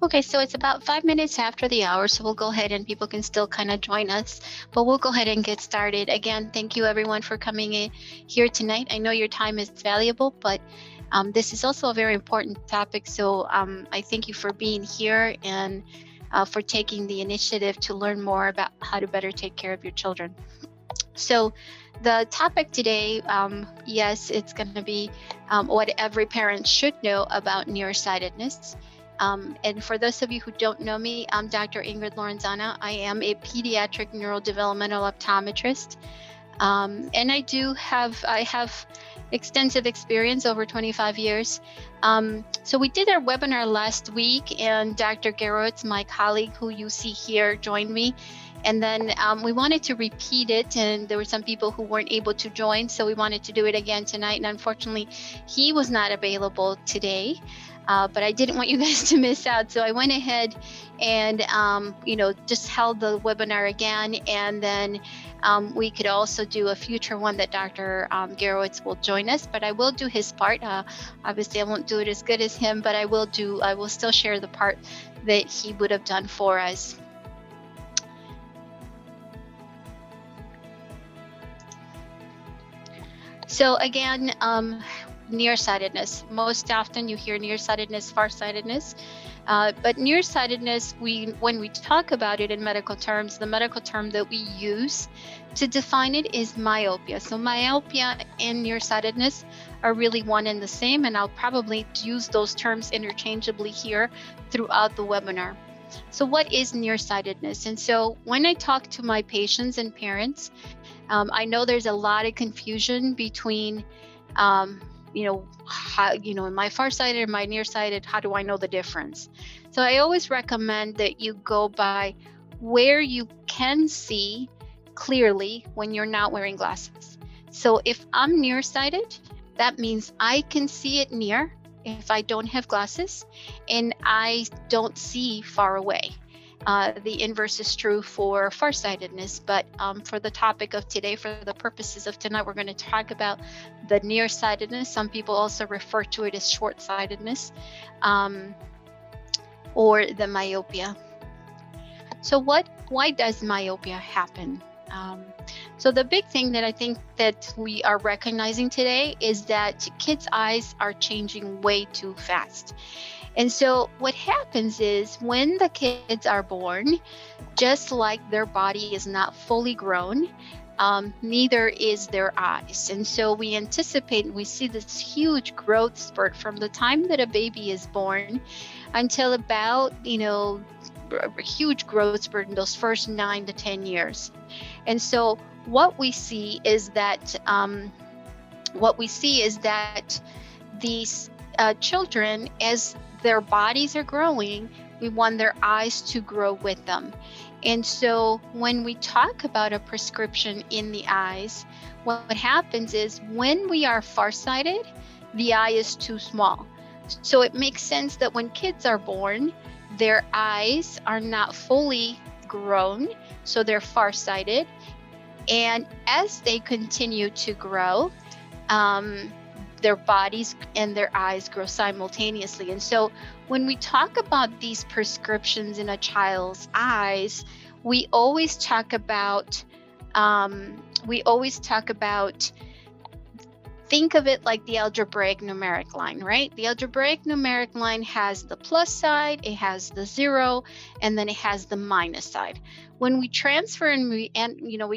Okay, so it's about 5 minutes after the hour, so we'll go ahead and people can still kind of join us, but we'll go ahead and get started. Again, thank you everyone for coming in here tonight. I know your time is valuable, but this is also a very important topic, so I thank you for being here and for taking the initiative to learn more about how to better take care of your children. So the topic today, yes, it's going to be what every parent should know about nearsightedness. And for those of you who don't know me, I'm Dr. Ingryd Lorenzana. I am a pediatric neurodevelopmental optometrist. And I have extensive experience, over 25 years. So we did our webinar last week, and Dr. Garrett, my colleague who you see here, joined me. And then we wanted to repeat it, and there were some people who weren't able to join, so we wanted to do it again tonight. And unfortunately, he was not available today. But I didn't want you guys to miss out. So I went ahead and, just held the webinar again. And then we could also do a future one that Dr. Garowitz will join us, but I will do his part. Obviously, I won't do it as good as him, but I will still share the part that he would have done for us. So again, nearsightedness. Most often you hear nearsightedness, farsightedness, but nearsightedness, when we talk about it in medical terms, the medical term that we use to define it is myopia. So myopia and nearsightedness are really one and the same, and I'll probably use those terms interchangeably here throughout the webinar. So what is nearsightedness? And so when I talk to my patients and parents, I know there's a lot of confusion between am I farsighted, am I nearsighted? How do I know the difference? So I always recommend that you go by where you can see clearly when you're not wearing glasses. So if I'm nearsighted, that means I can see it near if I don't have glasses, and I don't see far away. The inverse is true for farsightedness, but for the topic of today, for the purposes of tonight, we're going to talk about the nearsightedness. Some people also refer to it as short-sightedness, or the myopia. So why does myopia happen? So the big thing that I think that we are recognizing today is that kids' eyes are changing way too fast. And so what happens is when the kids are born, just like their body is not fully grown, neither is their eyes. And so we see this huge growth spurt from the time that a baby is born until about, a huge growth spurt in those first 9 to 10 years. And so what we see is that these children, as their bodies are growing, we want their eyes to grow with them. And so when we talk about a prescription in the eyes, what happens is when we are farsighted, the eye is too small. So it makes sense that when kids are born, their eyes are not fully grown, so they're farsighted. And as they continue to grow, their bodies and their eyes grow simultaneously. And so when we talk about these prescriptions in a child's eyes, we always talk about think of it like the algebraic numeric line, right? The algebraic numeric line has the plus side, it has the 0, and then it has the minus side. When we transfer and we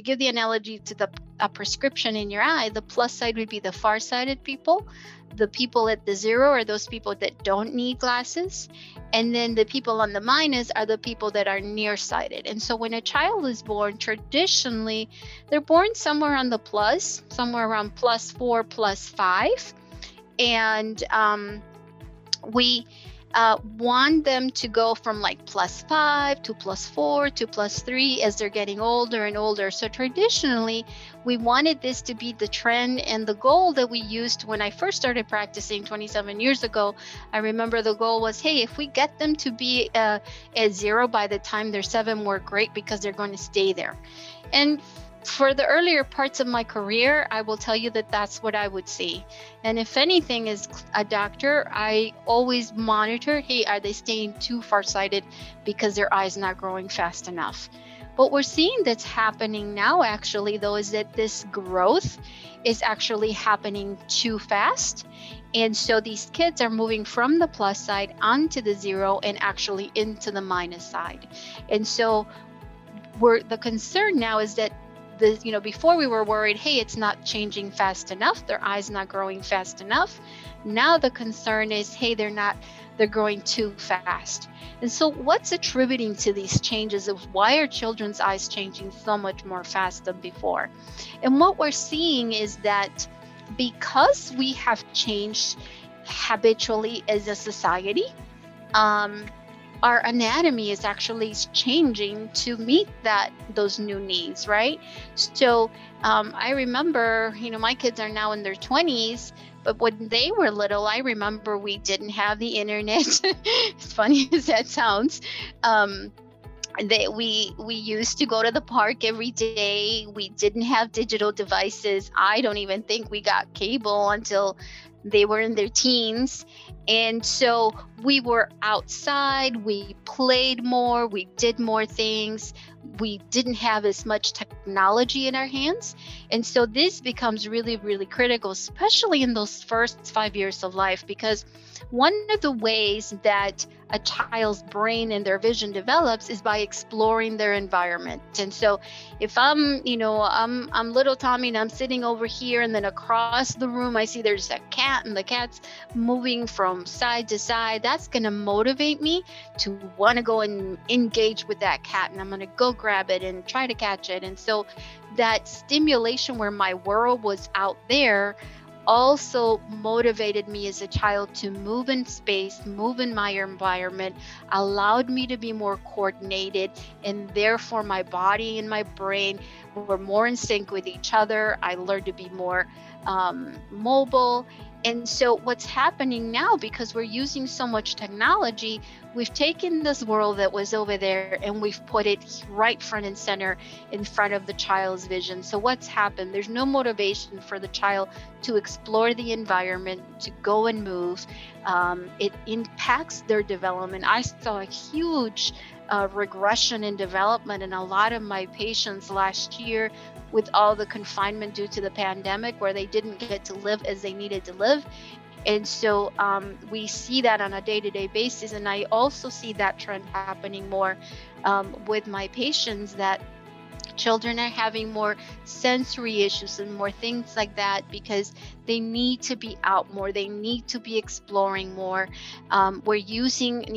give the analogy to a prescription in your eye, the plus side would be the farsighted people. The people at the 0 are those people that don't need glasses. And then the people on the minus are the people that are nearsighted. And so when a child is born, traditionally, they're born somewhere on the plus, somewhere around +4, +5. And we want them to go from like +5 to +4 to +3 as they're getting older and older. So traditionally, we wanted this to be the trend and the goal that we used when I first started practicing 27 years ago. I remember the goal was, hey, if we get them to be at 0 by the time they're 7, we're great because they're going to stay there. And for the earlier parts of my career, I will tell you that that's what I would see. And if anything, as a doctor, I always monitor, hey, are they staying too farsighted because their eye's not growing fast enough? What we're seeing that's happening now, actually, though, is that this growth is actually happening too fast. And so these kids are moving from the plus side onto the zero and actually into the minus side. And so the concern now is that before we were worried, hey, it's not changing fast enough, their eyes not growing fast enough. Now the concern is, hey, they're growing too fast. And so what's attributing to these changes of why are children's eyes changing so much more fast than before? And what we're seeing is that because we have changed habitually as a society, our anatomy is actually changing to meet those new needs, right? So I remember, my kids are now in their 20s, but when they were little, I remember we didn't have the internet. As funny as that sounds. We used to go to the park every day. We didn't have digital devices. I don't even think we got cable until they were in their teens. And so we were outside, we played more, we did more things. We didn't have as much technology in our hands. And so this becomes really, really critical, especially in those first 5 years of life, because one of the ways that a child's brain and their vision develops is by exploring their environment. And so if I'm little Tommy and I'm sitting over here, and then across the room I see there's a cat and the cat's moving from side to side, that's going to motivate me to want to go and engage with that cat, and I'm going to go grab it and try to catch it. And so that stimulation where my world was out there also motivated me as a child to move in space, move in my environment, allowed me to be more coordinated, and therefore my body and my brain were more in sync with each other. I learned to be more mobile. And so what's happening now, because we're using so much technology, we've taken this world that was over there and we've put it right front and center in front of the child's vision. So what's happened? There's no motivation for the child to explore the environment, to go and move. It impacts their development. I saw a huge regression in development in a lot of my patients last year with all the confinement due to the pandemic, where they didn't get to live as they needed to live. And so we see that on a day-to-day basis. And I also see that trend happening more with my patients, that children are having more sensory issues and more things like that because they need to be out more. They need to be exploring more. We're using,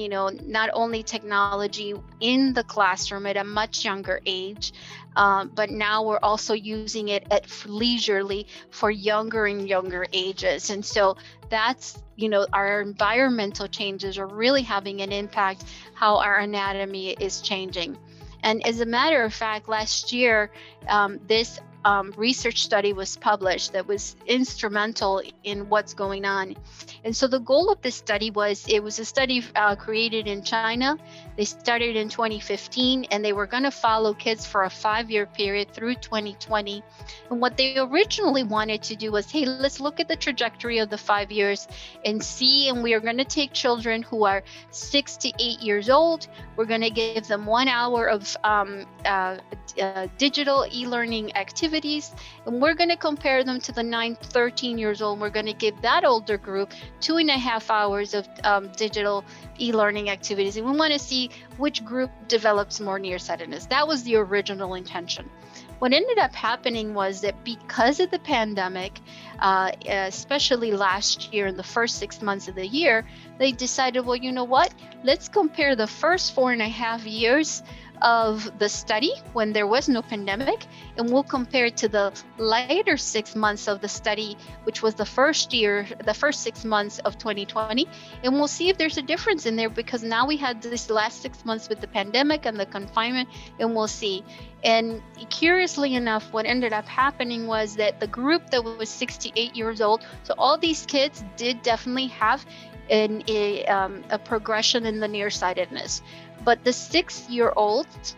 not only technology in the classroom at a much younger age, but now we're also using it at leisurely for younger and younger ages. And so that's, our environmental changes are really having an impact how our anatomy is changing. And as a matter of fact, last year, this research study was published that was instrumental in what's going on. And so the goal of this study was a study created in China. They started in 2015, and they were going to follow kids for a 5-year period through 2020. And what they originally wanted to do was, hey, let's look at the trajectory of the 5 years and see, and we are going to take children who are 6 to 8 years old. We're going to give them 1 hour of digital e-learning activities, and we're going to compare them to the 13 years old. We're going to give that older group 2.5 hours of digital e-learning activities, and we want to see which group develops more nearsightedness. That was the original intention. What ended up happening was that because of the pandemic, especially last year in the first 6 months of the year, they decided, well, you know what? Let's compare the first 4.5 years of the study when there was no pandemic, and we'll compare it to the later 6 months of the study, which was the first 6 months of 2020, and we'll see if there's a difference in there, because now we had this last 6 months with the pandemic and the confinement, and we'll see. And curiously enough, what ended up happening was that the group that was 6 to 8 years old, so all these kids did definitely have a progression in the nearsightedness. But the 6-year-olds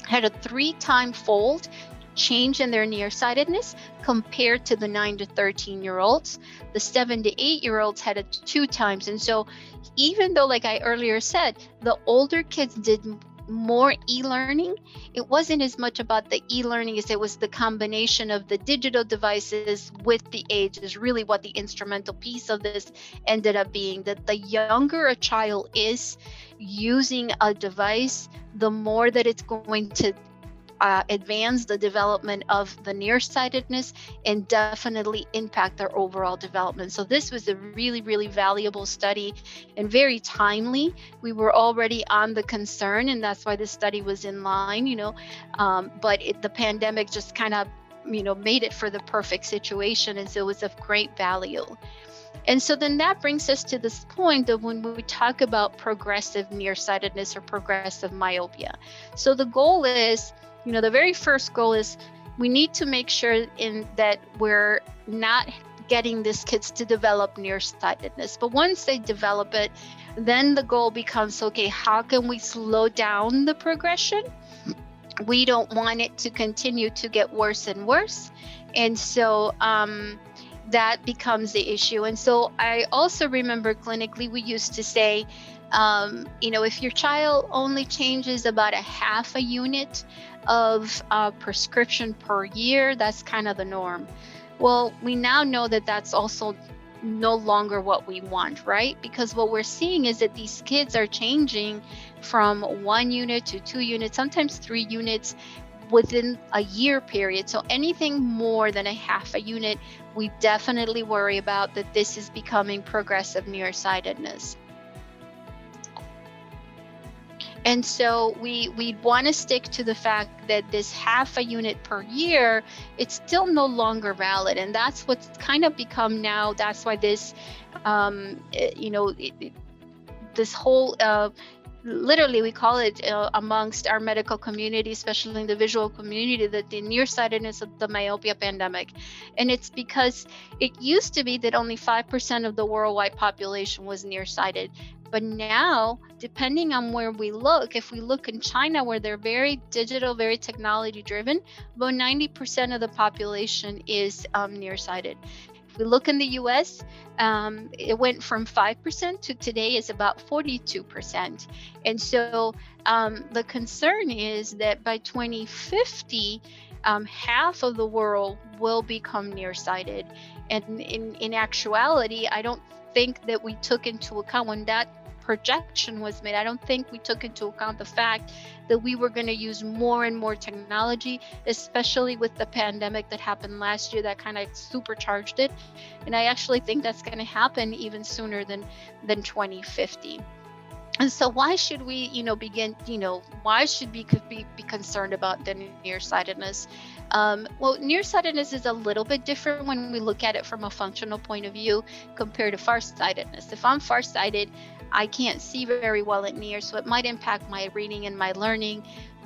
had a 3-time fold change in their nearsightedness compared to the 9 to 13-year-olds. The 7 to 8-year-olds had it 2 times. And so even though, like I earlier said, the older kids did more e-learning, it wasn't as much about the e-learning as it was the combination of the digital devices with the age is really what the instrumental piece of this ended up being. That the younger a child is using a device, the more that it's going to advance the development of the nearsightedness and definitely impact their overall development. So this was a really, really valuable study and very timely. We were already on the concern, and that's why this study was in line, but the pandemic just kind of, made it for the perfect situation. And so it was of great value. And so then that brings us to this point of when we talk about progressive nearsightedness or progressive myopia. So the goal is, the very first goal is we need to make sure that we're not getting these kids to develop nearsightedness. But once they develop it, then the goal becomes, okay, how can we slow down the progression? We don't want it to continue to get worse and worse. And so that becomes the issue. And so I also remember clinically, we used to say, if your child only changes about a half a unit of prescription per year, that's kind of the norm. Well, we now know that that's also no longer what we want, right? Because what we're seeing is that these kids are changing from 1 unit to 2 units, sometimes 3 units within a year period. So anything more than a half a unit, we definitely worry about that this is becoming progressive nearsightedness. And so we want to stick to the fact that this half a unit per year, it's still no longer valid. And that's what's kind of become now. That's why this, this whole, literally we call it amongst our medical community, especially in the visual community, that the nearsightedness of the myopia pandemic. And it's because it used to be that only 5% of the worldwide population was nearsighted. But now, depending on where we look, if we look in China, where they're very digital, very technology driven, about 90% of the population is nearsighted. If we look in the US, it went from 5% to today is about 42%. And so the concern is that by 2050, half of the world will become nearsighted. And in actuality, I don't think that we took into account when that projection was made. I don't think we took into account the fact that we were going to use more and more technology, especially with the pandemic that happened last year that kind of supercharged it. And I actually think that's going to happen even sooner than 2050. And so why should we, why should we be concerned about the nearsightedness? Well, nearsightedness is a little bit different when we look at it from a functional point of view compared to farsightedness. If I'm farsighted, I can't see very well at near, so it might impact my reading and my learning,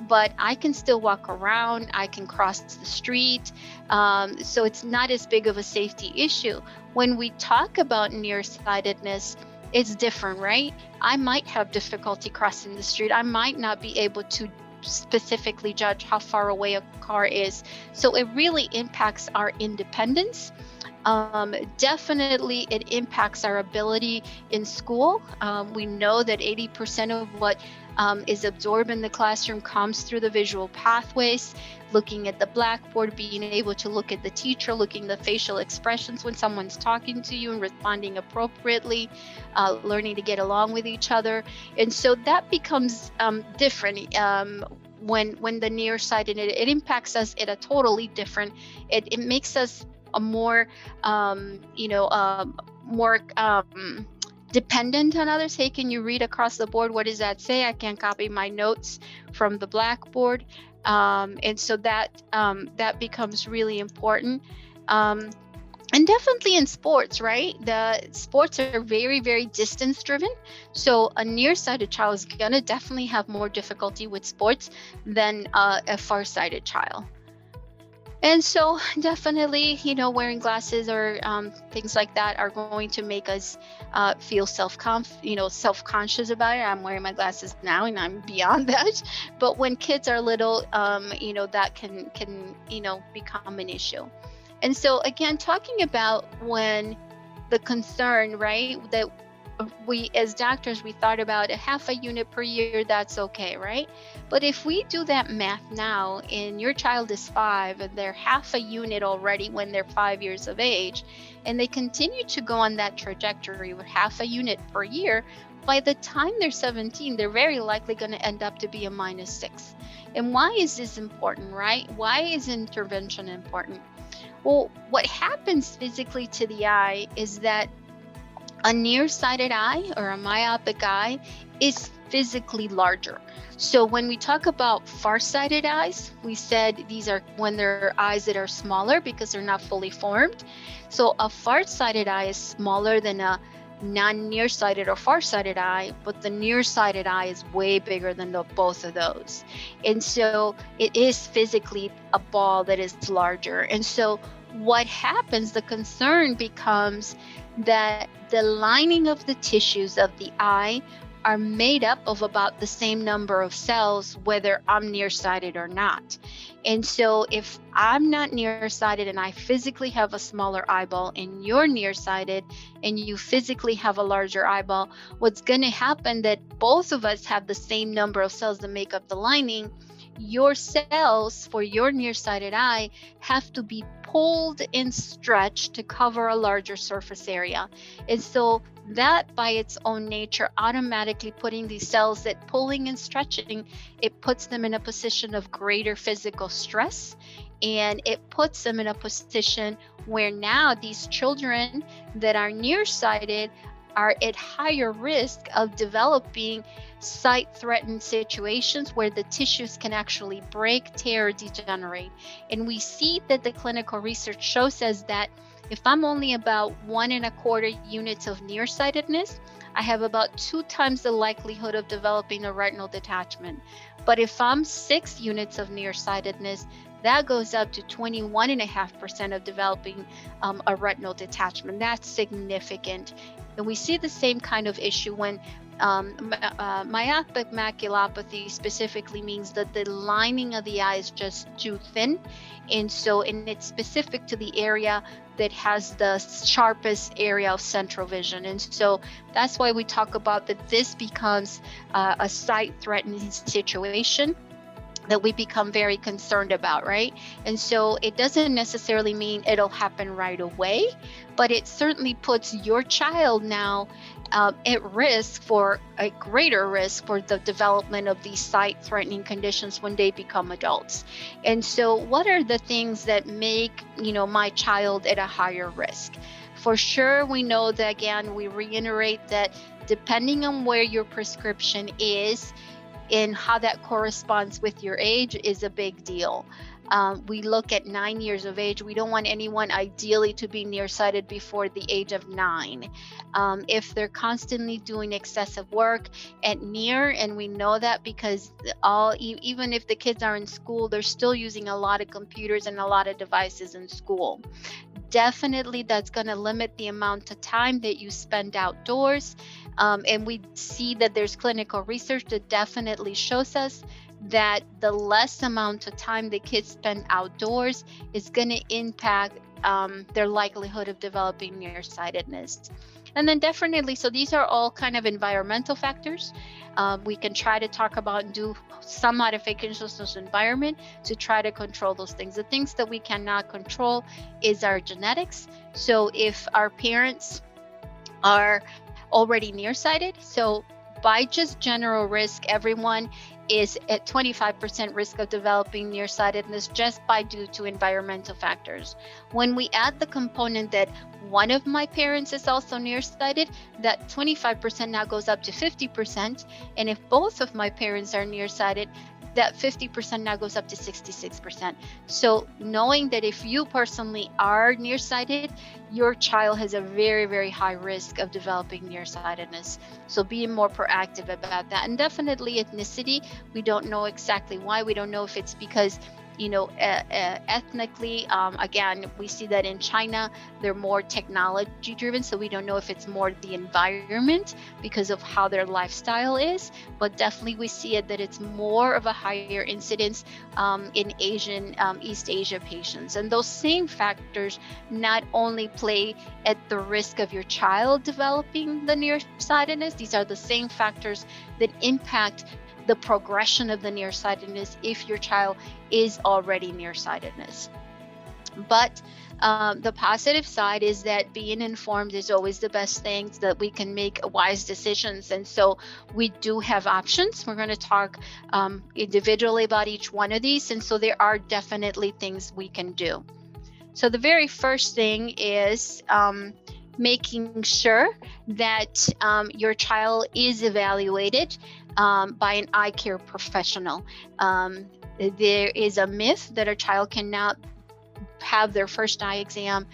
but I can still walk around, I can cross the street, so it's not as big of a safety issue. When we talk about nearsightedness, it's different, right? I might have difficulty crossing the street. I might not be able to specifically judge how far away a car is. So it really impacts our independence. Definitely it impacts our ability in school. We know that 80% of what is absorbed in the classroom comes through the visual pathways, looking at the blackboard, being able to look at the teacher, looking at the facial expressions when someone's talking to you and responding appropriately, learning to get along with each other. And so that becomes different when the nearsighted, it impacts us at a totally different, it makes us a more, more dependent on others. Hey, can you read across the board? What does that say? I can't copy my notes from the blackboard. And so that becomes really important. And definitely in sports, right? The sports are very, very distance driven. So a nearsighted child is going to definitely have more difficulty with sports than a farsighted child. And so definitely, wearing glasses or things like that are going to make us feel self-conscious about it. I'm wearing my glasses now and I'm beyond that. But when kids are little, that can become an issue. And so again, talking about when the concern, right, that we as doctors, we thought about a half a unit per year, that's okay, right? But if we do that math now and your child is 5 and they're half a unit already when they're 5 years of age, and they continue to go on that trajectory with half a unit per year, by the time they're 17, they're very likely going to end up to be a -6. And why is this important, right? Why is intervention important? Well, what happens physically to the eye is that a nearsighted eye or a myopic eye is physically larger. So when we talk about farsighted eyes, we said these are when they're eyes that are smaller because they're not fully formed. So a farsighted eye is smaller than a non-nearsighted or farsighted eye, but the nearsighted eye is way bigger than both of those. And so it is physically a ball that is larger. And so what happens, the concern becomes that the lining of the tissues of the eye are made up of about the same number of cells, whether I'm nearsighted or not. And so if I'm not nearsighted and I physically have a smaller eyeball and you're nearsighted and you physically have a larger eyeball, what's going to happen that both of us have the same number of cells that make up the lining. Your cells for your nearsighted eye have to be pulled and stretched to cover a larger surface area. And so that by its own nature, automatically putting these cells, that pulling and stretching, it puts them in a position of greater physical stress. And it puts them in a position where now these children that are nearsighted are at higher risk of developing sight-threatened situations where the tissues can actually break, tear, or degenerate. And we see that the clinical research shows us that if I'm only about 1.25 units of nearsightedness, I have about 2 times the likelihood of developing a retinal detachment. But if I'm 6 units of nearsightedness, that goes up to 21.5% of developing a retinal detachment. That's significant. And we see the same kind of issue when myopic maculopathy specifically means that the lining of the eye is just too thin. And it's specific to the area that has the sharpest area of central vision. And so that's why we talk about that this becomes a sight-threatening situation that we become very concerned about, right? And so it doesn't necessarily mean it'll happen right away, but it certainly puts your child now at risk, for a greater risk for the development of these sight-threatening conditions when they become adults. And so what are the things that make, my child at a higher risk? For sure, we know that, again, we reiterate that depending on where your prescription is, and how that corresponds with your age is a big deal. We look at 9 years of age. We don't want anyone ideally to be nearsighted before the age of 9. If they're constantly doing excessive work at near, and we know that because even if the kids are in school, they're still using a lot of computers and a lot of devices in school. Definitely that's going to limit the amount of time that you spend outdoors. And we see that there's clinical research that definitely shows us that the less amount of time the kids spend outdoors is going to impact their likelihood of developing nearsightedness. And then definitely, so these are all kind of environmental factors. We can try to talk about and do some modifications to this environment to try to control those things. The things that we cannot control is our genetics. So if our parents are already nearsighted, so by just general risk, everyone is at 25% risk of developing nearsightedness just by due to environmental factors. When we add the component that one of my parents is also nearsighted, that 25% now goes up to 50%. And if both of my parents are nearsighted, that 50% now goes up to 66%. So knowing that if you personally are nearsighted, your child has a very, very high risk of developing nearsightedness. So being more proactive about that. And definitely ethnicity, we don't know exactly why. We don't know if it's because ethnically. Again, we see that in China, they're more technology driven. So we don't know if it's more the environment because of how their lifestyle is, but definitely we see it that it's more of a higher incidence in East Asia patients. And those same factors not only play at the risk of your child developing the nearsightedness, these are the same factors that impact the progression of the nearsightedness if your child is already nearsightedness. But the positive side is that being informed is always the best thing, so that we can make wise decisions. And so we do have options. We're going to talk individually about each one of these. And so there are definitely things we can do. So the very first thing is making sure that your child is evaluated by an eye care professional. There is a myth that a child cannot have their first eye exam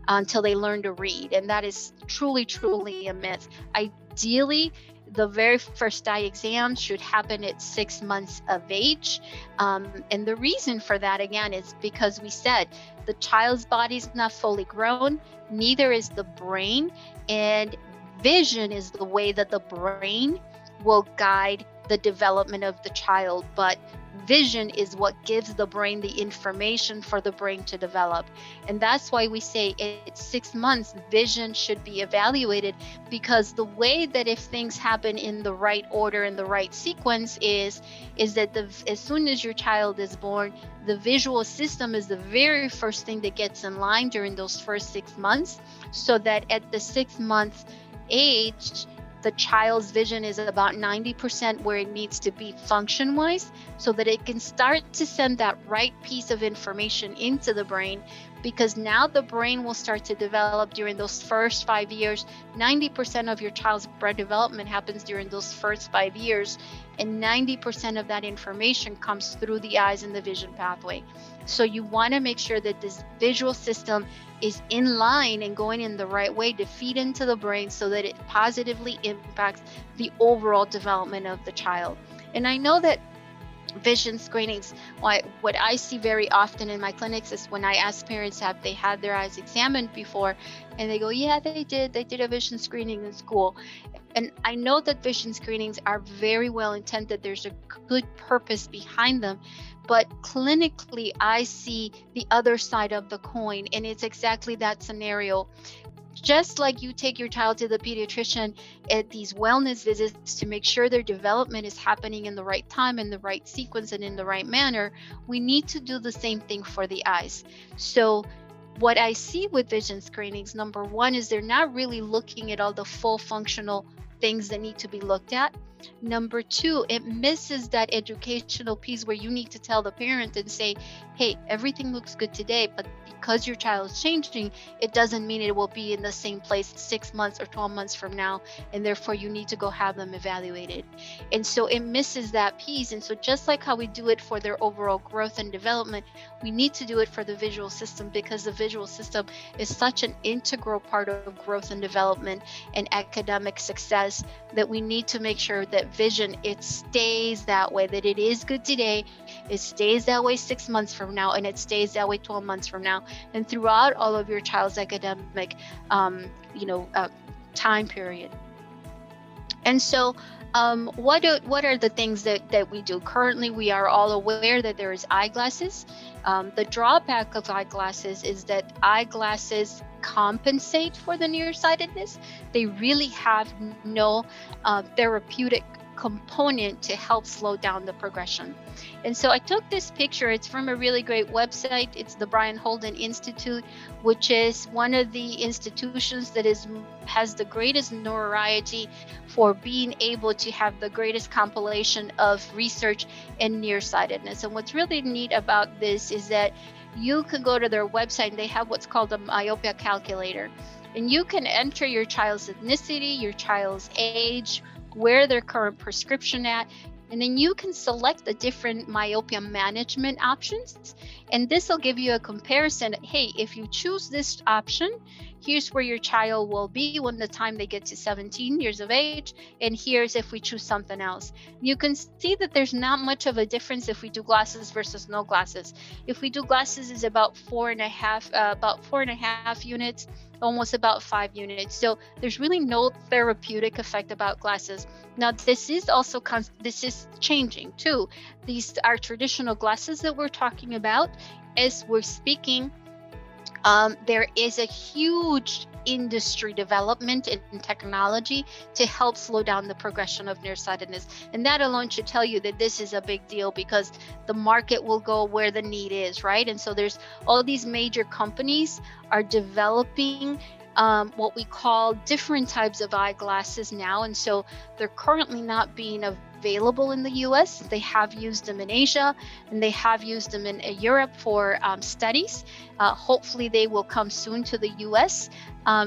until they learn to read, and that is truly a myth. Ideally, the very first eye exam should happen at 6 months of age. And the reason for that, again, is because we said the child's body is not fully grown, neither is the brain, and vision is the way that the brain will guide the development of the child. But vision is what gives the brain the information for the brain to develop. And that's why we say at 6 months, vision should be evaluated, because the way that if things happen in the right order and the right sequence is that as soon as your child is born, the visual system is the very first thing that gets in line during those first 6 months, so that at the 6 month age, the child's vision is about 90% where it needs to be function-wise, so that it can start to send that right piece of information into the brain, because now the brain will start to develop during those first 5 years. 90% of your child's brain development happens during those first 5 years, and 90% of that information comes through the eyes and the vision pathway. So you want to make sure that this visual system is in line and going in the right way to feed into the brain, so that it positively impacts the overall development of the child. And I know that vision screenings, what I see very often in my clinics is when I ask parents, have they had their eyes examined before? And they go, yeah, they did a vision screening in school. And I know that vision screenings are very well intended. There's a good purpose behind them. But clinically, I see the other side of the coin, and it's exactly that scenario. Just like you take your child to the pediatrician at these wellness visits to make sure their development is happening in the right time, in the right sequence, and in the right manner, we need to do the same thing for the eyes. So what I see with vision screenings, number one, is they're not really looking at all the full functional things that need to be looked at. Number two, it misses that educational piece where you need to tell the parent and say, hey, everything looks good today, but because your child is changing, it doesn't mean it will be in the same place 6 months or 12 months from now, and therefore you need to go have them evaluated. And so it misses that piece. And so just like how we do it for their overall growth and development, we need to do it for the visual system, because the visual system is such an integral part of growth and development and academic success, that we need to make sure that vision, it stays that way, that it is good today, it stays that way 6 months from now, and it stays that way 12 months from now, and throughout all of your child's academic time period. And so what are the things that we do? Currently, we are all aware that there is eyeglasses. The drawback of eyeglasses is that eyeglasses compensate for the nearsightedness. They really have no therapeutic component to help slow down the progression. And so I took this picture. It's from a really great website. It's the Brian Holden Institute, which is one of the institutions that has the greatest notoriety for being able to have the greatest compilation of research in nearsightedness. And what's really neat about this is that you can go to their website and they have what's called a myopia calculator. And you can enter your child's ethnicity, your child's age, where their current prescription at. And then you can select the different myopia management options. And this will give you a comparison. Hey, if you choose this option, here's where your child will be when the time they get to 17 years of age. And here's if we choose something else. You can see that there's not much of a difference if we do glasses versus no glasses. If we do glasses, is about 4.5 units, almost about 5 units. So there's really no therapeutic effect about glasses. Now, this is changing too. These are traditional glasses that we're talking about. As we're speaking, there is a huge industry development in technology to help slow down the progression of nearsightedness. And that alone should tell you that this is a big deal, because the market will go where the need is, right? And so there's all these major companies are developing what we call different types of eyeglasses now. And so they're currently not being available in the US. They have used them in Asia, and they have used them in Europe for studies. Hopefully they will come soon to the US.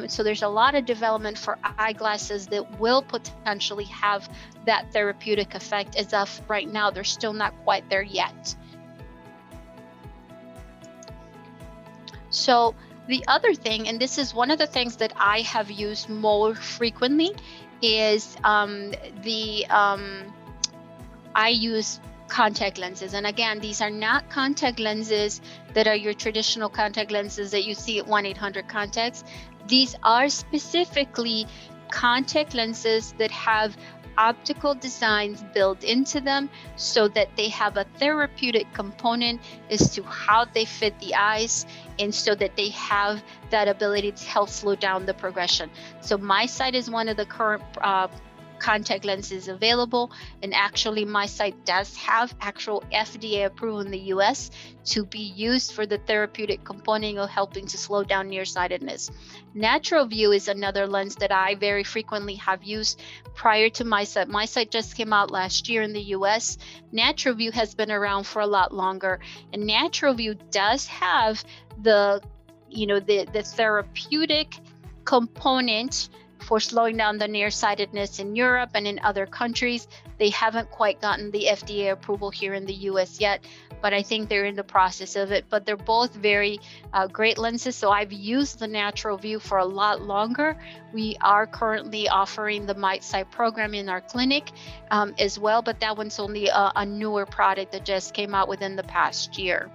So there's a lot of development for eyeglasses that will potentially have that therapeutic effect. As of right now, they're still not quite there yet. So the other thing, and this is one of the things that I have used more frequently, is I use contact lenses. And again, these are not contact lenses that are your traditional contact lenses that you see at 1-800-CONTACTS. These are specifically contact lenses that have optical designs built into them so that they have a therapeutic component as to how they fit the eyes, and so that they have that ability to help slow down the progression. So MySight is one of the current contact lenses available, and actually MySight does have actual FDA approval in the US to be used for the therapeutic component of helping to slow down nearsightedness. Natural View is another lens that I very frequently have used prior to MySight. MySight just came out last year in the US. Natural View has been around for a lot longer, and Natural View does have the therapeutic component for slowing down the nearsightedness in Europe and in other countries. They haven't quite gotten the FDA approval here in the US yet, but I think they're in the process of it. But they're both very great lenses. So I've used the Natural View for a lot longer. We are currently offering the MySight program in our clinic as well, but that one's only a newer product that just came out within the past year.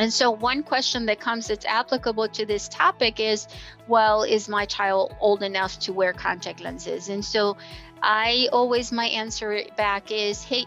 And so one question that comes that's applicable to this topic is, well, is my child old enough to wear contact lenses? And so my answer back is, hey,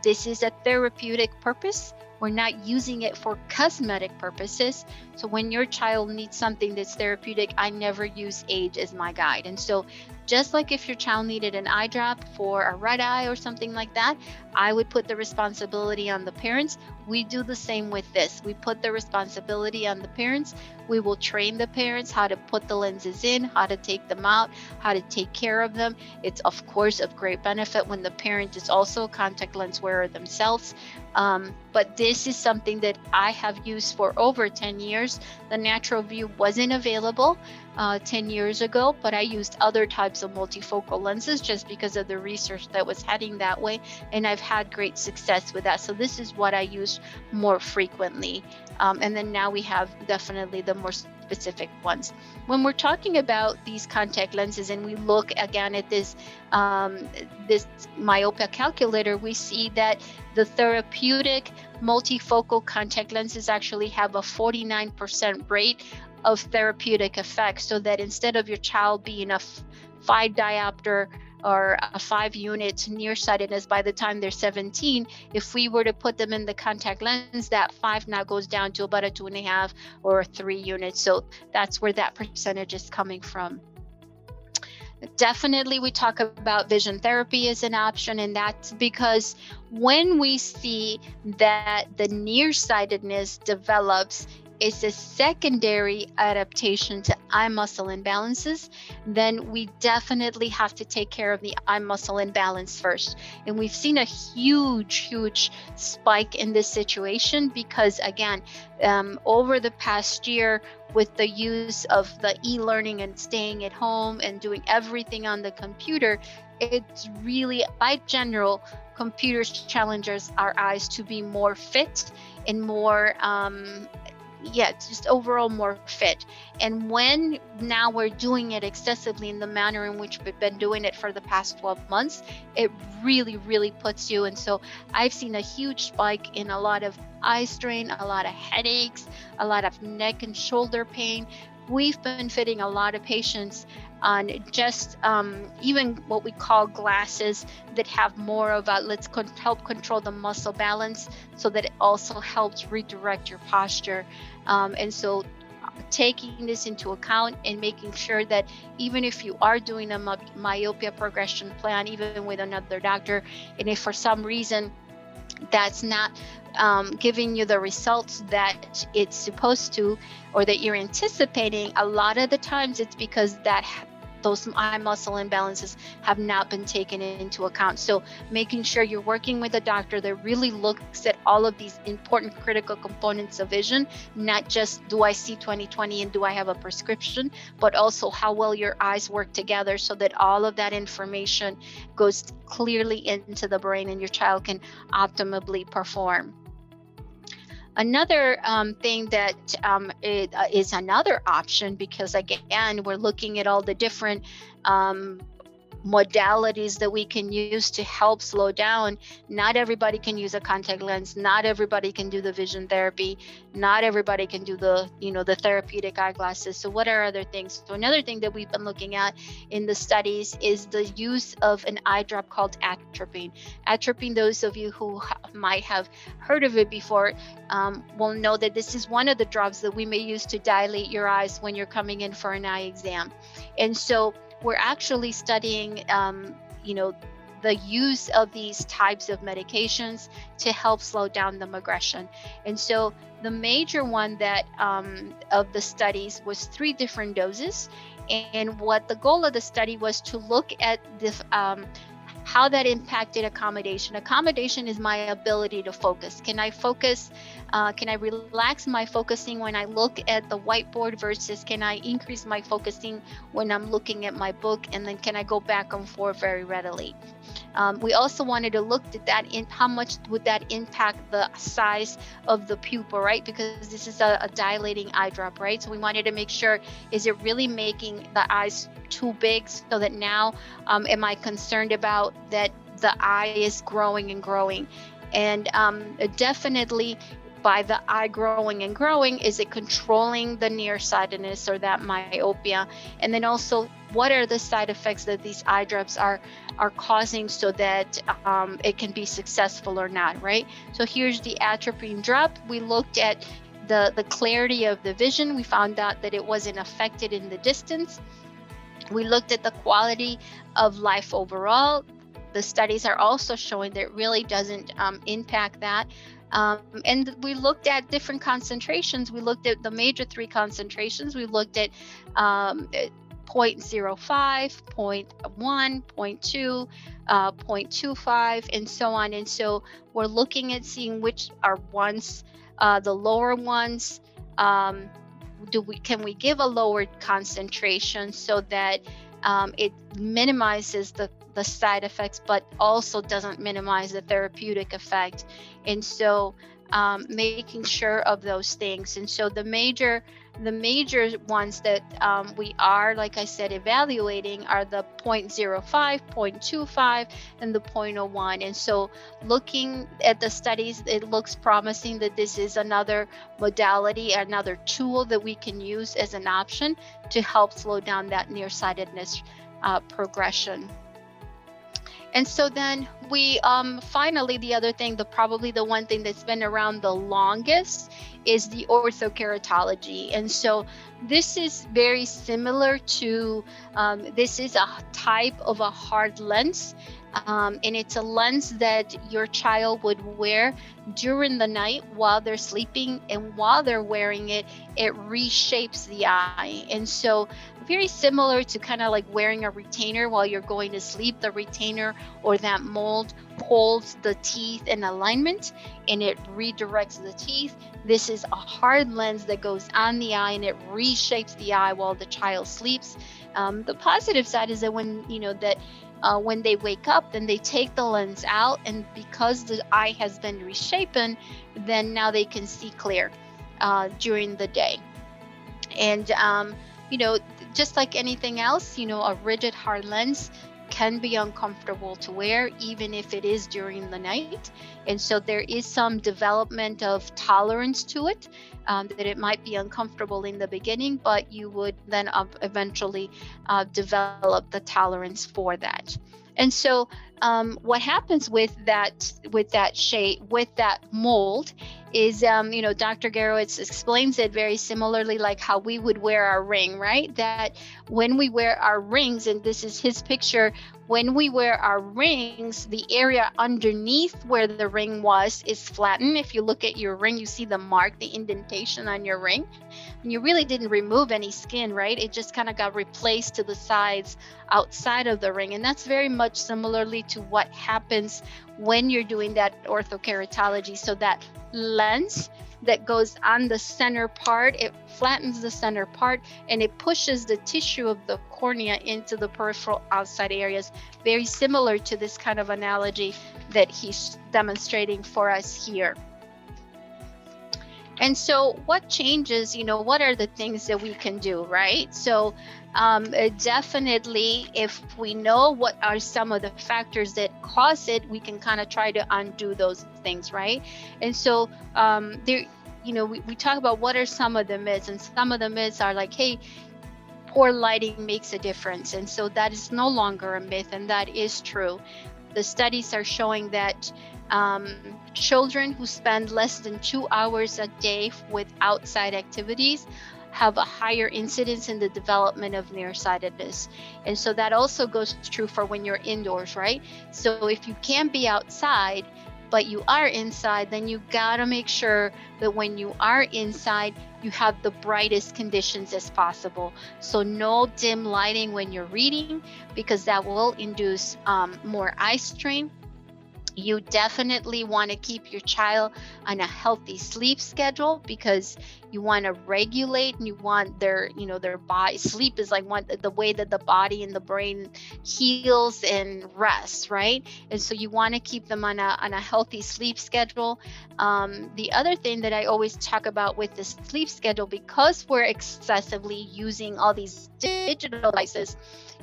this is a therapeutic purpose. We're not using it for cosmetic purposes. So when your child needs something that's therapeutic, I never use age as my guide. And so just like if your child needed an eye drop for a red eye or something like that, I would put the responsibility on the parents. We do the same with this. We put the responsibility on the parents. We will train the parents how to put the lenses in, how to take them out, how to take care of them. It's of course of great benefit when the parent is also a contact lens wearer themselves. But this is something that I have used for over 10 years. The Natural View wasn't available 10 years ago, but I used other types of multifocal lenses just because of the research that was heading that way, and I've had great success with that. So this is what I use more frequently. And then now we have definitely the more specific ones. When we're talking about these contact lenses and we look again at this myopia calculator, we see that the therapeutic multifocal contact lenses actually have a 49% rate of therapeutic effect, so that instead of your child being a 5 diopter or a 5 unit nearsightedness by the time they're 17, if we were to put them in the contact lens, that 5 now goes down to about a 2.5 or a 3 units. So that's where that percentage is coming from. Definitely we talk about vision therapy as an option, and that's because when we see that the nearsightedness develops is a secondary adaptation to eye muscle imbalances, then we definitely have to take care of the eye muscle imbalance first. And we've seen a huge spike in this situation because, again, over the past year, with the use of the e-learning and staying at home and doing everything on the computer, it's really, by general, computers challenges our eyes to be more fit and more just overall more fit. And when now we're doing it excessively in the manner in which we've been doing it for the past 12 months, it really puts you. And so I've seen a huge spike in a lot of eye strain, a lot of headaches, a lot of neck and shoulder pain. We've been fitting a lot of patients on just even what we call glasses that have more of a help control the muscle balance, so that it also helps redirect your posture. And so taking this into account and making sure that even if you are doing a myopia progression plan, even with another doctor, and if for some reason that's not giving you the results that it's supposed to, or that you're anticipating, a lot of the times it's because those eye muscle imbalances have not been taken into account. So making sure you're working with a doctor that really looks at all of these important critical components of vision, not just do I see 20/20 and do I have a prescription, but also how well your eyes work together, so that all of that information goes clearly into the brain and your child can optimally perform. Another thing that is another option, because again, we're looking at all the different modalities that we can use to help slow down. Not everybody can use a contact lens. Not everybody can do the vision therapy. Not everybody can do the therapeutic eyeglasses. So what are other things? So another thing that we've been looking at in the studies is the use of an eye drop called atropine. Atropine, those of you who might have heard of it before will know that this is one of the drops that we may use to dilate your eyes when you're coming in for an eye exam. And so we're actually studying, the use of these types of medications to help slow down the progression. And so the major one that of the studies was 3 different doses. And what the goal of the study was to look at this, how that impacted accommodation. Accommodation is my ability to focus. Can I focus? Can I relax my focusing when I look at the whiteboard versus can I increase my focusing when I'm looking at my book? And then can I go back and forth very readily? We also wanted to look at that in how much would that impact the size of the pupil, right? Because this is a dilating eye drop, right? So we wanted to make sure, is it really making the eyes too big, so that now am I concerned about that the eye is growing and growing? And definitely by the eye growing and growing, is it controlling the nearsightedness or that myopia? And then also, what are the side effects that these eye drops are causing, so that it can be successful or not, right? So here's the atropine drop. We looked at the clarity of the vision. We found out that it wasn't affected in the distance. We looked at the quality of life overall. The studies are also showing that it really doesn't impact that. And we looked at different concentrations. We looked at the major 3 concentrations. We looked at 0.05, 0.1, 0.2, 0.25, and so on. And so we're looking at seeing which are ones, the lower ones. Can we give a lower concentration so that it minimizes the side effects, but also doesn't minimize the therapeutic effect? And so making sure of those things. And so the major ones that we are, like I said, evaluating are the 0.05, 0.25, and the 0.01. And so looking at the studies, it looks promising that this is another modality, another tool that we can use as an option to help slow down that nearsightedness progression. And so then we finally, the other thing, probably the one thing that's been around the longest is the orthokeratology. And so this is very similar to, this is a type of a hard lens. And it's a lens that your child would wear during the night while they're sleeping, and while they're wearing it, it reshapes the eye. And so very similar to kind of like wearing a retainer while you're going to sleep. The retainer or that mold holds the teeth in alignment and it redirects the teeth. This is a hard lens that goes on the eye and it reshapes the eye while the child sleeps. The positive side is that when they wake up, then they take the lens out, and because the eye has been reshapen, then now they can see clear during the day. And just like anything else, a rigid hard lens can be uncomfortable to wear, even if it is during the night. And so there is some development of tolerance to it, that it might be uncomfortable in the beginning, but you would then eventually develop the tolerance for that. And so what happens with that mold is, Dr. Garowitz explains it very similarly like how we would wear our ring, right? That when we wear our rings, and this is his picture, when we wear our rings, the area underneath where the ring was is flattened. If you look at your ring, you see the mark, the indentation on your ring. And you really didn't remove any skin, right? It just kind of got replaced to the sides outside of the ring. And that's very much similarly to what happens when you're doing that orthokeratology. So that lens that goes on the center part, it flattens the center part and it pushes the tissue of the cornea into the peripheral outside areas. Very similar to this kind of analogy that he's demonstrating for us here. And so what changes, what are the things that we can do, right? So definitely, if we know what are some of the factors that cause it, we can kind of try to undo those things, right? And so we talk about what are some of the myths, and some of the myths are like, hey, poor lighting makes a difference. And so that is no longer a myth, and that is true. The studies are showing that children who spend less than 2 hours a day with outside activities have a higher incidence in the development of nearsightedness. And so that also goes true for when you're indoors, right? So if you can't be outside, but you are inside, then you gotta make sure that when you are inside, you have the brightest conditions as possible. So no dim lighting when you're reading, because that will induce more eye strain. You definitely want to keep your child on a healthy sleep schedule, because you want to regulate and you want their body. Sleep is like the way that the body and the brain heals and rests, right? And so you want to keep them on a healthy sleep schedule. The other thing that I always talk about with the sleep schedule, because we're excessively using all these digital devices,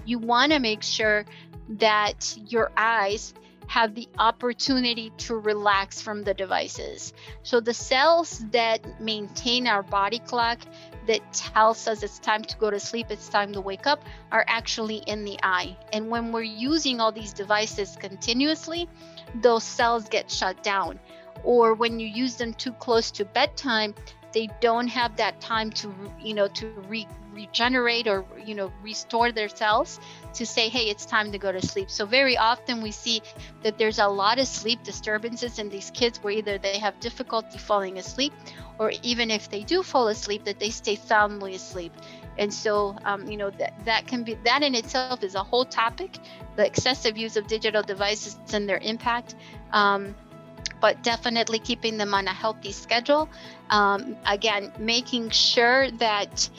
you want to make sure that your eyes have the opportunity to relax from the devices. So the cells that maintain our body clock, that tells us it's time to go to sleep, it's time to wake up, are actually in the eye. And when we're using all these devices continuously, those cells get shut down. Or when you use them too close to bedtime, they don't have that time to regenerate or restore their cells to say, hey, it's time to go to sleep. So very often we see that there's a lot of sleep disturbances in these kids, where either they have difficulty falling asleep, or even if they do fall asleep, that they stay soundly asleep. And so that in itself is a whole topic, the excessive use of digital devices and their impact. But definitely keeping them on a healthy schedule. Again, making sure that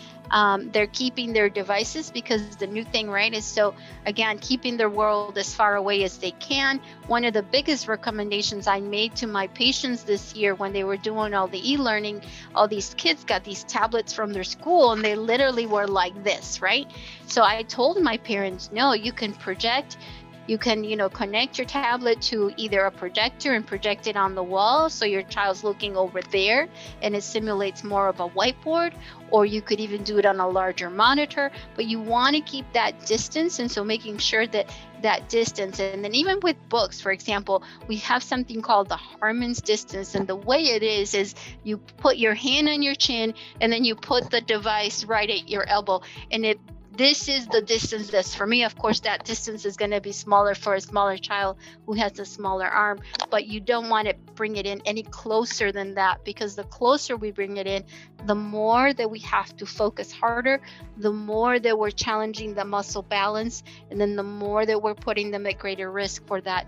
they're keeping their devices, because the new thing, right, is so, again, keeping their world as far away as they can. One of the biggest recommendations I made to my patients this year when they were doing all the e-learning, all these kids got these tablets from their school and they literally were like this, right? So I told my parents, no, you can project, You can, connect your tablet to either a projector and project it on the wall so your child's looking over there and it simulates more of a whiteboard, or you could even do it on a larger monitor, but you want to keep that distance. And so making sure that distance, and then even with books, for example, we have something called the Harmon's distance. And the way it is you put your hand on your chin and then you put the device right at your elbow, and this is the distance that's for me. Of course, that distance is going to be smaller for a smaller child who has a smaller arm, but you don't want to bring it in any closer than that, because the closer we bring it in, the more that we have to focus harder, the more that we're challenging the muscle balance, and then the more that we're putting them at greater risk for that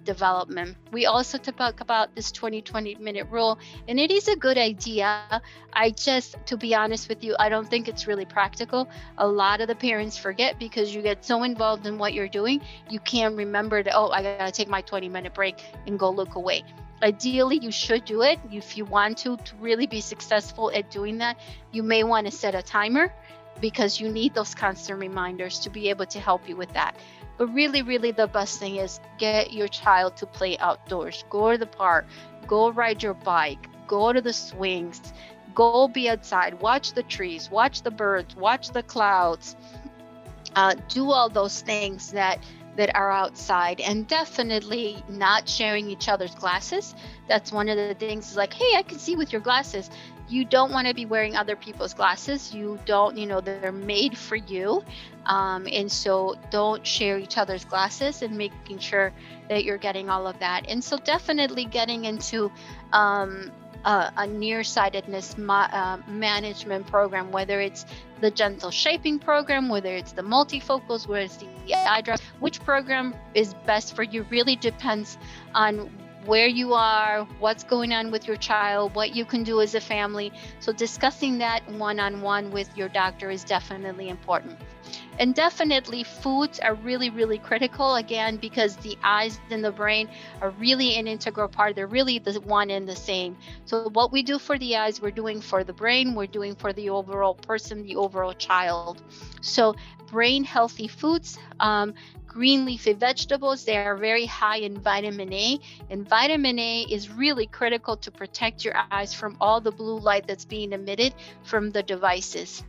development. We also talk about this 20-20 minute rule, and it is a good idea. To be honest with you, I don't think it's really practical. A lot of the parents forget because you get so involved in what you're doing, you can't remember that, I gotta take my 20-minute break and go look away. Ideally, you should do it. If you want to really be successful at doing that, you may want to set a timer, because you need those constant reminders to be able to help you with that. But really, really the best thing is get your child to play outdoors. Go to the park, go ride your bike, go to the swings, go be outside, watch the trees, watch the birds, watch the clouds. Do all those things that are outside, and definitely not sharing each other's glasses. That's one of the things, is like, hey, I can see with your glasses. You don't want to be wearing other people's glasses. You don't, they're made for you. And so don't share each other's glasses, and making sure that you're getting all of that. And so definitely getting into a nearsightedness management program, whether it's the gentle shaping program, whether it's the multifocals, whether it's the eye drops. Which program is best for you really depends on where you are, what's going on with your child, what you can do as a family. So discussing that one-on-one with your doctor is definitely important. And definitely foods are really, really critical, again, because the eyes and the brain are really an integral part. They're really the one and the same. So what we do for the eyes, we're doing for the brain, we're doing for the overall person, the overall child. So brain healthy foods, green leafy vegetables, they are very high in vitamin A, and vitamin A is really critical to protect your eyes from all the blue light that's being emitted from the devices.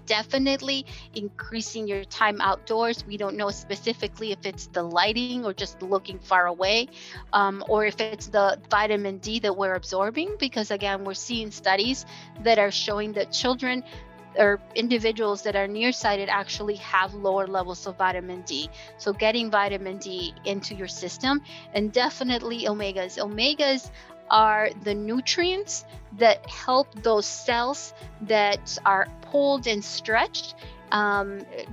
Definitely increasing your time outdoors. We don't know specifically if it's the lighting or just looking far away, or if it's the vitamin D that we're absorbing, because again, we're seeing studies that are showing that children or individuals that are nearsighted actually have lower levels of vitamin D. So getting vitamin D into your system, and definitely omegas. Omegas are the nutrients that help those cells that are pulled and stretched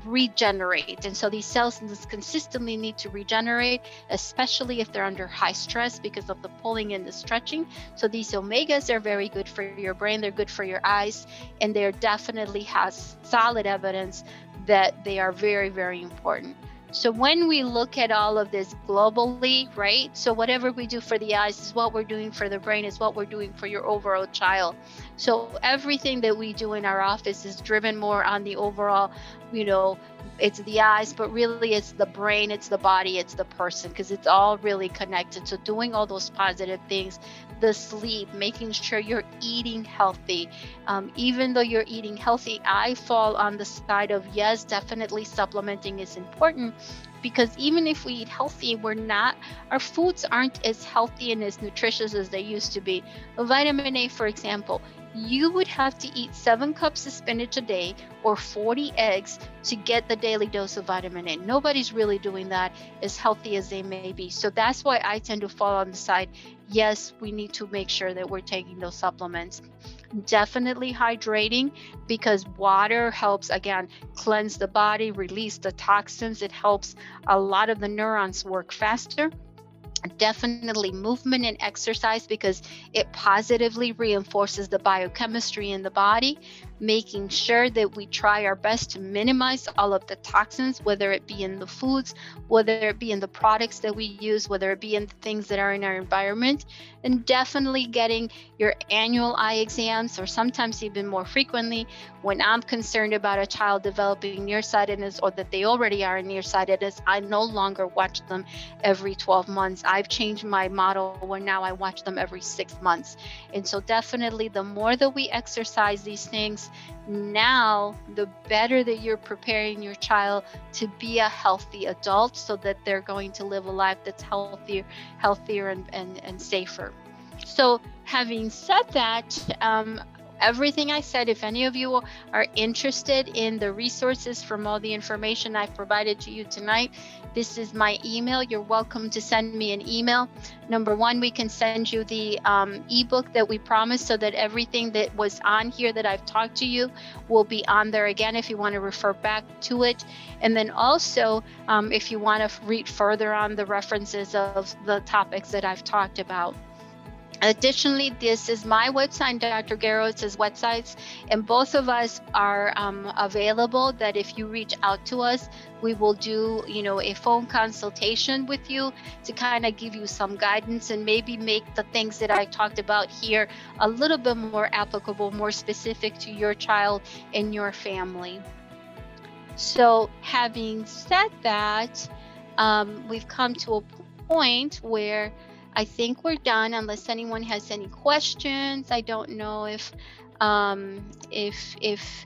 regenerate. And so these cells consistently need to regenerate, especially if they're under high stress because of the pulling and the stretching. So these omegas are very good for your brain, they're good for your eyes, and there definitely has solid evidence that they are very, very important. So when we look at all of this globally, right? So whatever we do for the eyes is what we're doing for the brain, is what we're doing for your overall child. So everything that we do in our office is driven more on the overall, it's the eyes, but really it's the brain, it's the body, it's the person, because it's all really connected. So doing all those positive things, the sleep, making sure you're eating healthy. Even though you're eating healthy, I fall on the side of yes, definitely supplementing is important, because even if we eat healthy, our foods aren't as healthy and as nutritious as they used to be. Vitamin A, for example, you would have to eat 7 cups of spinach a day or 40 eggs to get the daily dose of vitamin A. Nobody's really doing that, as healthy as they may be. So that's why I tend to fall on the side, yes, we need to make sure that we're taking those supplements. Definitely hydrating, because water helps, again, cleanse the body, release the toxins. It helps a lot of the neurons work faster. Definitely movement and exercise, because it positively reinforces the biochemistry in the body, making sure that we try our best to minimize all of the toxins, whether it be in the foods, whether it be in the products that we use, whether it be in the things that are in our environment. And definitely getting your annual eye exams, or sometimes even more frequently. When I'm concerned about a child developing nearsightedness, or that they already are in nearsightedness, I no longer watch them every 12 months. I've changed my model where now I watch them every 6 months. And so definitely the more that we exercise these things now, the better that you're preparing your child to be a healthy adult, so that they're going to live a life that's healthier and safer. So having said that, everything I said, if any of you are interested in the resources from all the information I've provided to you tonight, this is my email. You're welcome to send me an email. Number one, we can send you the ebook that we promised, so that everything that was on here that I've talked to you will be on there again if you want to refer back to it. And then also, if you want to read further on the references of the topics that I've talked about. Additionally, this is my website, Dr. Garrows' websites, and both of us are available, that if you reach out to us, we will do, a phone consultation with you to kind of give you some guidance and maybe make the things that I talked about here a little bit more applicable, more specific to your child and your family. So having said that, we've come to a point where I think we're done, unless anyone has any questions. I don't know if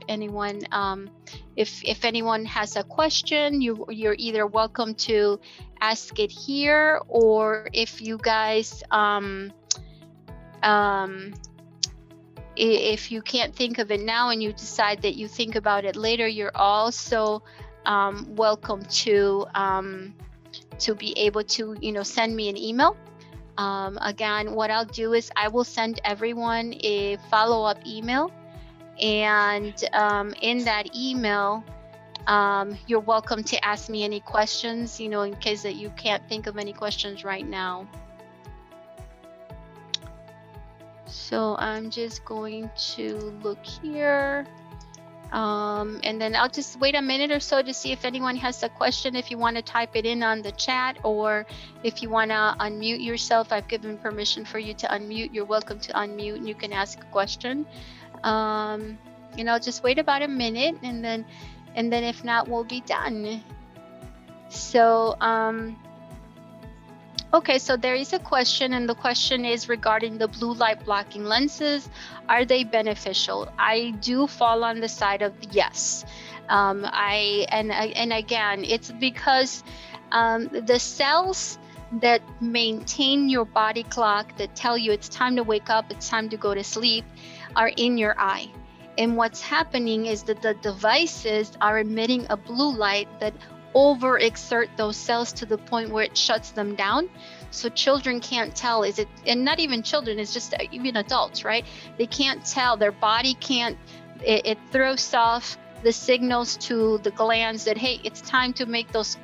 anyone if anyone has a question, you're either welcome to ask it here, or if you guys if you can't think of it now and you decide that you think about it later, you're also welcome to be able to send me an email. Again, what I'll do is I will send everyone a follow-up email, and in that email, you're welcome to ask me any questions, in case that you can't think of any questions right now. So I'm just going to look here. And then I'll just wait a minute or so to see if anyone has a question. If you want to type it in on the chat, or if you want to unmute yourself, I've given permission for you to unmute. You're welcome to unmute and you can ask a question. And I'll just wait about a minute, and then if not, we'll be done. So, okay, so there is a question, and the question is regarding the blue light blocking lenses. Are they beneficial? I do fall on the side of yes. And again, it's because the cells that maintain your body clock, that tell you it's time to wake up, it's time to go to sleep, are in your eye. And what's happening is that the devices are emitting a blue light that overexert those cells to the point where it shuts them down. So children can't tell, and not even children, it's just even adults, right? They can't tell, their body can't, it throws off the signals to the glands that, hey, it's time to make those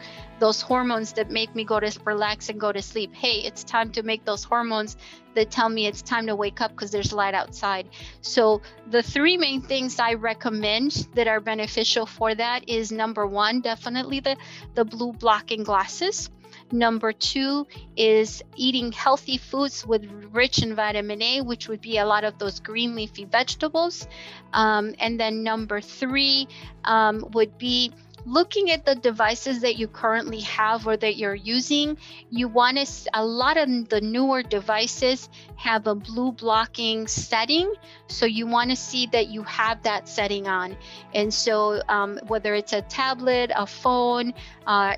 hormones that make me go to relax and go to sleep. Hey, it's time to make those hormones that tell me it's time to wake up because there's light outside. So the three main things I recommend that are beneficial for that is, number one, definitely the blue blocking glasses. Number two is eating healthy foods with rich in vitamin A, which would be a lot of those green leafy vegetables. And then number three would be looking at the devices that you currently have or that you're using. You want to, a lot of the newer devices have a blue blocking setting. So you want to see that you have that setting on. And so whether it's a tablet, a phone,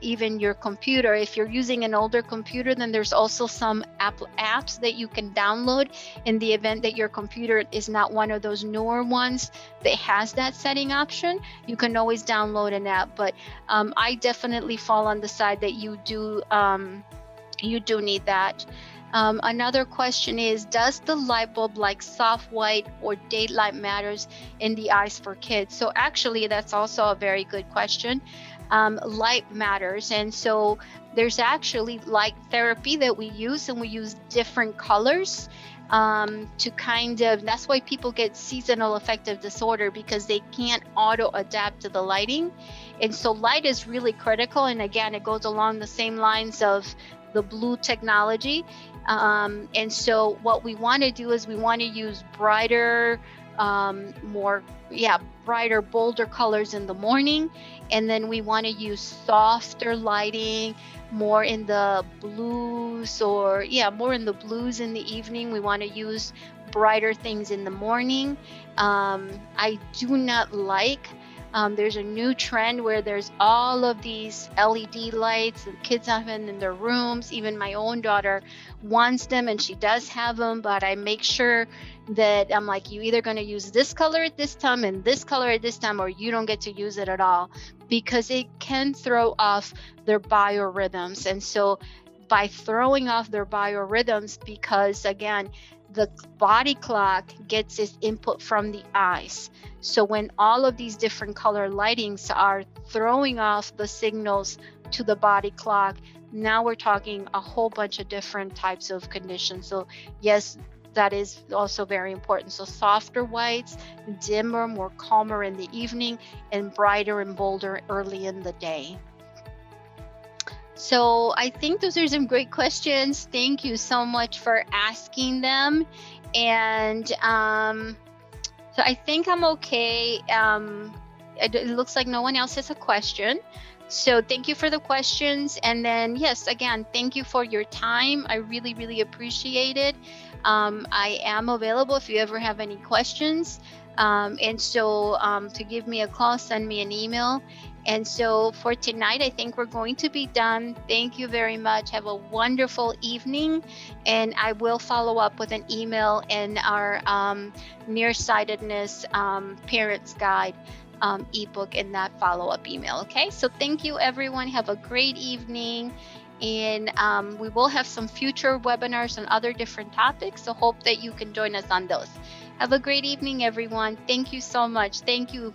even your computer, if you're using an older computer, then there's also some apps that you can download in the event that your computer is not one of those newer ones that has that setting option. You can always download an app. But I definitely fall on the side that you do need that. Another question is, does the light bulb like soft white or daylight matters in the eyes for kids? So actually, that's also a very good question. Light matters. And so there's actually light therapy that we use, and we use different colors to kind of, that's why people get seasonal affective disorder, because they can't auto adapt to the lighting. And so light is really critical. And again, it goes along the same lines of the blue technology. And so what we want to do is we want to use brighter, brighter, bolder colors in the morning. And then we want to use softer lighting, more in the blues, more in the blues in the evening. We want to use brighter things in the morning. I do not like, there's a new trend where there's all of these LED lights and kids have them in their rooms. Even my own daughter wants them, and she does have them, but I make sure that I'm like, you either going to use this color at this time and this color at this time, or you don't get to use it at all, because it can throw off their biorhythms. And so by throwing off their biorhythms, because again, the body clock gets its input from the eyes. So when all of these different color lightings are throwing off the signals to the body clock, now we're talking a whole bunch of different types of conditions. So yes, that is also very important. So softer whites, dimmer, more calmer in the evening, and brighter and bolder early in the day. So I think those are some great questions. Thank you so much for asking them. And so I think I'm okay. It looks like no one else has a question. So thank you for the questions. And then, yes, again, thank you for your time. I really, really appreciate it. I am available if you ever have any questions. And so to give me a call, send me an email. And so for tonight, I think we're going to be done. Thank you very much. Have a wonderful evening. And I will follow up with an email in our Nearsightedness Parents Guide ebook in that follow-up email. Okay, so thank you, everyone. Have a great evening. And we will have some future webinars on other different topics. So hope that you can join us on those. Have a great evening, everyone. Thank you so much. Thank you